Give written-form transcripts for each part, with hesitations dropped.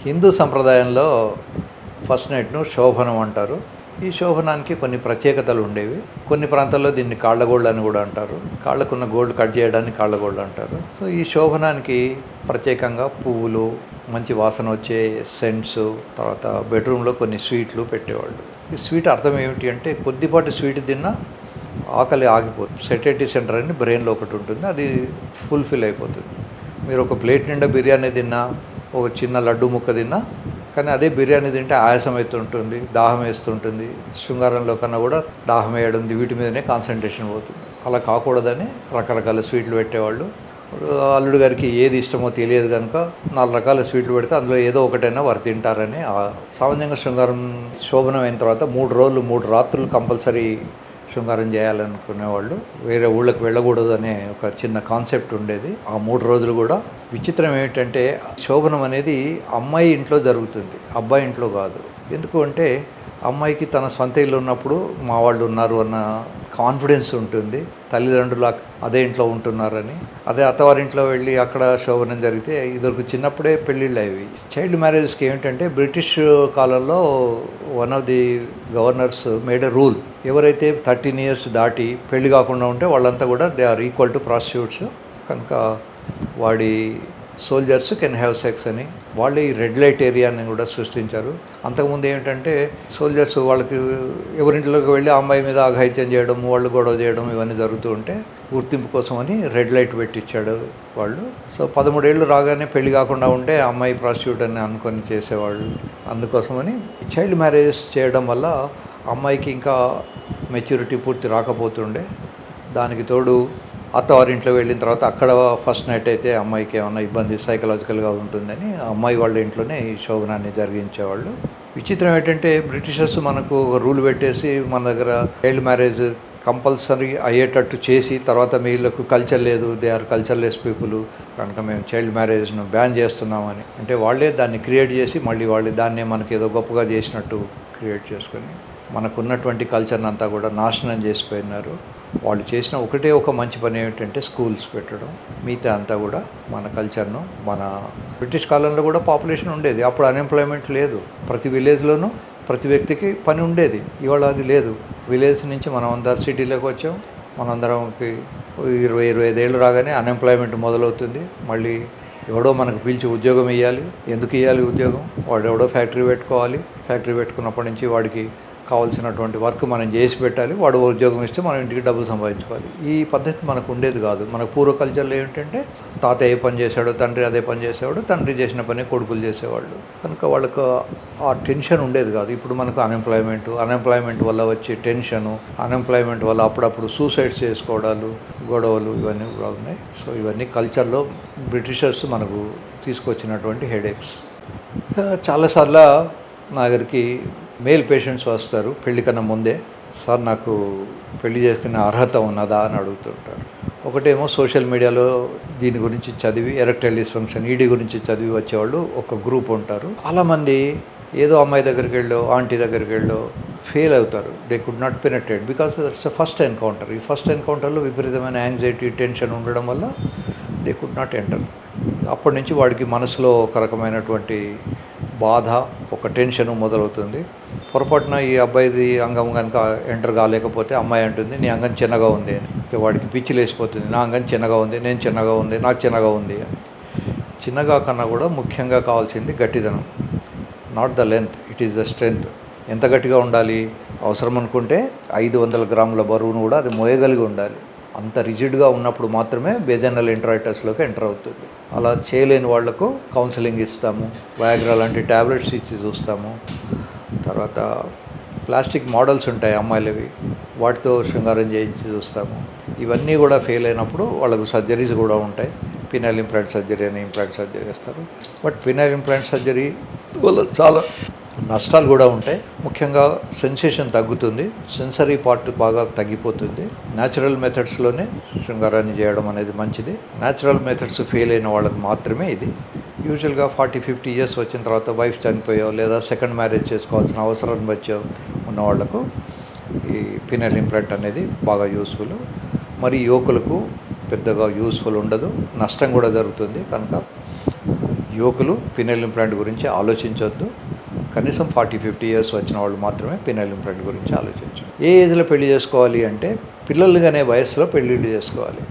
హిందూ సంప్రదాయంలో ఫస్ట్ నైట్ను శోభనం అంటారు. ఈ శోభనానికి కొన్ని ప్రత్యేకతలు ఉండేవి. కొన్ని ప్రాంతాల్లో దీన్ని కాళ్ళగోళ్ళు అని కూడా అంటారు. కాళ్ళకున్న గోల్డ్ కట్ చేయడానికి కాళ్ళగోళ్ళు అంటారు. సో ఈ శోభనానికి ప్రత్యేకంగా పువ్వులు, మంచి వాసన వచ్చే సెంట్స్, తర్వాత బెడ్రూమ్లో కొన్ని స్వీట్లు పెట్టేవాళ్ళు. ఈ స్వీట్ అర్థం ఏమిటి అంటే, కొద్దిపాటి స్వీట్ తిన్నా ఆకలి ఆగిపోతుంది. సెటేటీ సెంటర్ అని బ్రెయిన్లో ఒకటి ఉంటుంది, అది ఫుల్ఫిల్ అయిపోతుంది. మీరు ఒక ప్లేట్ నిండా బిర్యానీ తిన్నా, ఒక చిన్న లడ్డు ముక్క తిన్నా, కానీ అదే బిర్యానీ తింటే ఆయాసం అవుతుంటుంది, దాహం వేస్తుంటుంది. శృంగారంలో కన్నా కూడా దాహం వేయడం, వీటి మీదనే కాన్సన్ట్రేషన్ పోతుంది. అలా కాకూడదని రకరకాల స్వీట్లు పెట్టేవాళ్ళు. అల్లుడు గారికి ఏది ఇష్టమో తెలియదు కనుక 4 రకాల స్వీట్లు పెడితే అందులో ఏదో ఒకటైనా వారు తింటారని. సామాన్యంగా శృంగారం శోభనం అయిన తర్వాత 3 రోజులు 3 రాత్రులు కంపల్సరీ శృంగారం చేయాలనుకునేవాళ్ళు. వేరే ఊళ్ళకి వెళ్ళకూడదు అనే ఒక చిన్న కాన్సెప్ట్ ఉండేది. ఆ 3 రోజులు కూడా విచిత్రం ఏమిటంటే, శోభనం అనేది అమ్మాయి ఇంట్లో జరుగుతుంది, అబ్బాయి ఇంట్లో కాదు. ఎందుకు అంటే, అమ్మాయికి తన సొంత ఇల్లు ఉన్నప్పుడు మా వాళ్ళు ఉన్నారు అన్న కాన్ఫిడెన్స్ ఉంటుంది, తల్లిదండ్రులు అదే ఇంట్లో ఉంటున్నారని. అదే అత్తవారింట్లో వెళ్ళి అక్కడ శోభనం జరిగితే ఇదివరకు చిన్నప్పుడే పెళ్ళిళ్ళు అయ్యేవి. చైల్డ్ మ్యారేజెస్కి ఏమిటంటే, బ్రిటిష్ కాలంలో one of the governors made a rule, ఎవరైతే 13 years దాటి పెళ్లి కాకుండా ఉంటే వాళ్ళంతా కూడా they are equal to prostitutes. కనుక వాడి సోల్జర్స్ కెన్ హ్యావ్ సెక్స్ అని వాళ్ళే ఈ రెడ్ లైట్ ఏరియాని కూడా సృష్టించారు. అంతకుముందు ఏమిటంటే, సోల్జర్స్ వాళ్ళకి ఎవరింట్లోకి వెళ్ళి ఆ అమ్మాయి మీద అఘాయిత్యం చేయడం, వాళ్ళు గొడవ చేయడం ఇవన్నీ జరుగుతూ ఉంటే గుర్తింపు కోసం అని రెడ్ లైట్ పెట్టించాడు వాళ్ళు. సో 13 ఏళ్ళు రాగానే పెళ్లి కాకుండా ఉంటే అమ్మాయి ప్రాస్టిట్యూట్ అని అనుకొని చేసేవాళ్ళు. అందుకోసమని చైల్డ్ మ్యారేజెస్ చేయడం వల్ల అమ్మాయికి ఇంకా మెచ్యూరిటీ పూర్తి రాకపోతుండే. దానికి తోడు అత్తవారింట్లో వెళ్ళిన తర్వాత అక్కడ ఫస్ట్ నైట్ అయితే అమ్మాయికి ఏమన్నా ఇబ్బంది సైకలాజికల్గా ఉంటుందని అమ్మాయి వాళ్ళ ఇంట్లోనే ఈ శోభనాన్ని జరిగించేవాళ్ళు. విచిత్రం ఏంటంటే, బ్రిటిషర్స్ మనకు ఒక రూల్ పెట్టేసి మన దగ్గర చైల్డ్ మ్యారేజ్ కంపల్సరీ అయ్యేటట్టు చేసి, తర్వాత వీళ్ళకు కల్చర్ లేదు, దే ఆర్ కల్చర్లెస్ పీపుల్, కనుక మేము చైల్డ్ మ్యారేజ్ను బ్యాన్ చేస్తున్నామని. అంటే వాళ్ళే దాన్ని క్రియేట్ చేసి మళ్ళీ వాళ్ళే దాన్నే మనకి ఏదో గొప్పగా చేసినట్టు క్రియేట్ చేసుకొని మనకున్నటువంటి కల్చర్ని అంతా కూడా నాశనం చేసిపోయినారు. వాళ్ళు చేసిన ఒకటే ఒక మంచి పని ఏమిటంటే స్కూల్స్ పెట్టడం. మిగతా అంతా కూడా మన కల్చర్ను, మన బ్రిటిష్ కాలంలో కూడా పాపులేషన్ ఉండేది, అప్పుడు అన్ఎంప్లాయ్మెంట్ లేదు. ప్రతి విలేజ్లోనూ ప్రతి వ్యక్తికి పని ఉండేది. ఇవాళ అది లేదు. విలేజ్ నుంచి మనం అందరం సిటీలోకి వచ్చాం. మనందరంకి 20-25 ఏళ్ళు రాగానే అన్ఎంప్లాయ్మెంట్ మొదలవుతుంది. మళ్ళీ ఎవడో మనకు పిలిచి ఉద్యోగం ఇవ్వాలి. ఎందుకు ఇవ్వాలి ఉద్యోగం? వాడు ఎవడో ఫ్యాక్టరీ పెట్టుకోవాలి. ఫ్యాక్టరీ పెట్టుకున్నప్పటి నుంచి వాడికి కావాల్సినటువంటి వర్క్ మనం చేసి పెట్టాలి. వాడు ఉద్యోగం ఇస్తే మనం ఇంటికి డబ్బులు సంపాదించుకోవాలి. ఈ పద్ధతి మనకు ఉండేది కాదు. మనకు పూర్వ కల్చర్లో ఏంటంటే, తాతయ్య ఏ పని చేశాడు, తండ్రి అదే పని చేసేవాడు, తండ్రి చేసిన పని కొడుకులు చేసేవాళ్ళు. కనుక వాళ్ళకు ఆ టెన్షన్ ఉండేది కాదు. ఇప్పుడు మనకు అన్ఎంప్లాయ్మెంట్ వల్ల వచ్చే టెన్షను, అన్ఎంప్లాయ్మెంట్ వల్ల అప్పుడప్పుడు సూసైడ్స్ చేసుకోవడాలు, గొడవలు ఇవన్నీ కూడా ఉన్నాయి. సో ఇవన్నీ కల్చర్లో బ్రిటిషర్స్ మనకు తీసుకొచ్చినటువంటి హెడేక్స్. చాలాసార్లు నా దగ్గరికి మేల్ పేషెంట్స్ వస్తారు పెళ్లి కన్నా ముందే. సార్, నాకు పెళ్లి చేసుకునే అర్హత ఉన్నదా అని అడుగుతుంటారు. ఒకటేమో సోషల్ మీడియాలో దీని గురించి చదివి, ఎరెక్టైల్ డిస్ఫంక్షన్ ఈడీ గురించి చదివి వచ్చేవాళ్ళు ఒక గ్రూప్ ఉంటారు. చాలామంది ఏదో అమ్మాయి దగ్గరికి వెళ్ళో, ఆంటీ దగ్గరికి వెళ్ళో ఫెయిల్ అవుతారు. They could not penetrate because that's a first encounter. ఈ ఫస్ట్ ఎన్కౌంటర్లో విపరీతమైన యాంగ్జైటీ, టెన్షన్ ఉండడం వల్ల దే కుడ్ నాట్ ఎంటర్. అప్పటి నుంచి వాడికి మనసులో ఒక రకమైనటువంటి బాధ, ఒక టెన్షన్ మొదలవుతుంది. పొరపాటున ఈ అబ్బాయిది అంగం కనుక ఎంటర్ కాలేకపోతే అమ్మాయి అంటుంది, నీ అంగం చిన్నగా ఉంది అని. వాడికి పిచ్చి లేసిపోతుంది, నా అంగం చిన్నగా ఉంది, నేను చిన్నగా ఉంది, నాకు చిన్నగా ఉంది అని. చిన్నగా కన్నా కూడా ముఖ్యంగా కావాల్సింది గట్టిదనం. Not the length, it is the strength. ఎంత గట్టిగా ఉండాలి? అవసరం అనుకుంటే 500 గ్రాముల బరువును కూడా అది మోయగలిగి ఉండాలి. అంత రిజిడ్గా ఉన్నప్పుడు మాత్రమే బేజనల్ ఇంట్రాయిటస్లోకి ఎంటర్ అవుతుంది. అలా చేయలేని వాళ్లకు కౌన్సిలింగ్ ఇస్తాము, వయాగ్రా లాంటి ట్యాబ్లెట్స్ ఇచ్చి చూస్తాము. తర్వాత ప్లాస్టిక్ మోడల్స్ ఉంటాయి అమ్మాయిలవి, వాటితో శృంగారం చేయించి చూస్తాము. ఇవన్నీ కూడా ఫెయిల్ అయినప్పుడు వాళ్ళకు సర్జరీస్ కూడా ఉంటాయి. పినల్ ఇంప్లాంట్ సర్జరీ అని ఇంప్లాంట్ సర్జరీ చేస్తారు. బట్ పినల్ ఇంప్లాంట్ సర్జరీ వల్ల చాలా నష్టాలు కూడా ఉంటాయి. ముఖ్యంగా సెన్సేషన్ తగ్గుతుంది, సెన్సరీ పార్ట్ బాగా తగ్గిపోతుంది. న్యాచురల్ మెథడ్స్లోనే శృంగారాన్ని చేయడం అనేది మంచిది. న్యాచురల్ మెథడ్స్ ఫెయిల్ అయిన వాళ్ళకి మాత్రమే ఇది. యూజువల్గా 40-50 years వచ్చిన తర్వాత వైఫ్ చనిపోయో లేదా సెకండ్ మ్యారేజ్ చేసుకోవాల్సిన అవసరం వచ్చో ఉన్న వాళ్లకు ఈ పినల్ ఇంప్లాంట్ అనేది బాగా యూస్ఫుల్. మరి యువకులకు పెద్దగా యూస్ఫుల్ ఉండదు, నష్టం కూడా జరుగుతుంది. కనుక యువకులు పినల్ ఇంప్లాంట్ గురించి ఆలోచించొద్దు. కనీసం 40-50 ఇయర్స్ వచ్చిన వాళ్ళు మాత్రమే పినల్ ఇంప్లాంట్ గురించి ఆలోచించాలి. ఏ ఏజ్లో పెళ్లి చేసుకోవాలి అంటే పిల్లలుగానే వయసులో పెళ్ళిళ్ళు చేసుకోవాలి.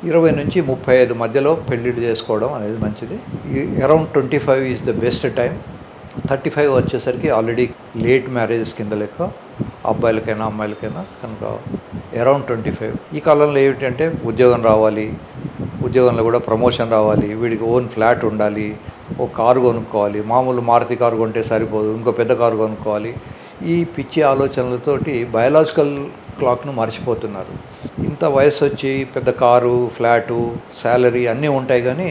20 నుంచి 35 మధ్యలో పెళ్ళిళ్ళు చేసుకోవడం అనేది మంచిది. Around 25 is the best time. 35 వచ్చేసరికి ఆల్రెడీ లేట్ మ్యారేజెస్ కింద లెక్క, అబ్బాయిలకైనా అమ్మాయిలకైనా. కనుక అరౌండ్ 25. ఈ కాలంలో ఏమిటంటే ఉద్యోగం రావాలి, ఉద్యోగంలో కూడా ప్రమోషన్ రావాలి, వీడికి ఓన్ ఫ్లాట్ ఉండాలి, ఓ కారు కొనుక్కోవాలి, మామూలు మారుతి కారు కొంటే సరిపోదు, ఇంకో పెద్ద కారు కొనుక్కోవాలి. ఈ పిచ్చి ఆలోచనలతోటి బయాలజికల్ క్లాక్ను మర్చిపోతున్నారు. ఇంత వయసు వచ్చి పెద్ద కారు, ఫ్లాటు, శాలరీ అన్నీ ఉంటాయి కానీ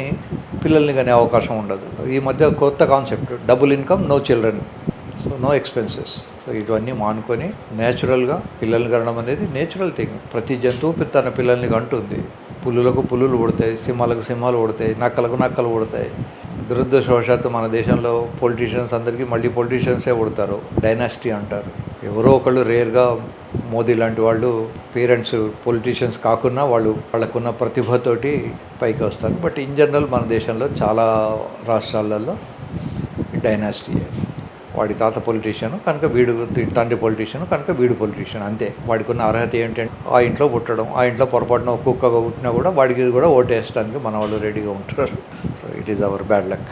పిల్లల్ని కానీ అవకాశం ఉండదు. ఈ మధ్య కొత్త concept double income, no children, so no expenses. So ఇవన్నీ మానుకొని నేచురల్గా పిల్లల్ని కనడం అనేది నేచురల్ థింగ్. ప్రతి జంతువు తన పిల్లల్ని కంటుంది. పులులకు పులులు పుడతాయి, సింహాలకు సింహాలు పుడతాయి, నక్కలకు నక్కలు పుడతాయి. దురదృష్టవశాత్తు మన దేశంలో పొలిటీషియన్స్ అందరికీ మళ్ళీ పొలిటీషియన్సే పుడతారు. డైనాసిటీ అంటారు. ఎవరో ఒకళ్ళు రేర్గా మోదీ లాంటి వాళ్ళు పేరెంట్స్ పొలిటీషియన్స్ కాకుండా వాళ్ళకున్న ప్రతిభతోటి పైకి వస్తారు. బట్ ఇన్ జనరల్ మన దేశంలో చాలా రాష్ట్రాలలో డైనాసిటీ. వాడి తాత పొలిటీషియన్ కనుక వీడు, తండ్రి పొలిటీషియన్ కనుక వీడు పొలిటీషియన్, అంతే. వాడికి ఉన్న అర్హత ఏంటంటే ఆ ఇంట్లో పుట్టడం, ఆ ఇంట్లో పొరపాటున కుక్కగా పుట్టినా కూడా వాడికి కూడా ఓటేయడానికి మన వాళ్ళు రెడీగా ఉంటారు. So it is our bad luck.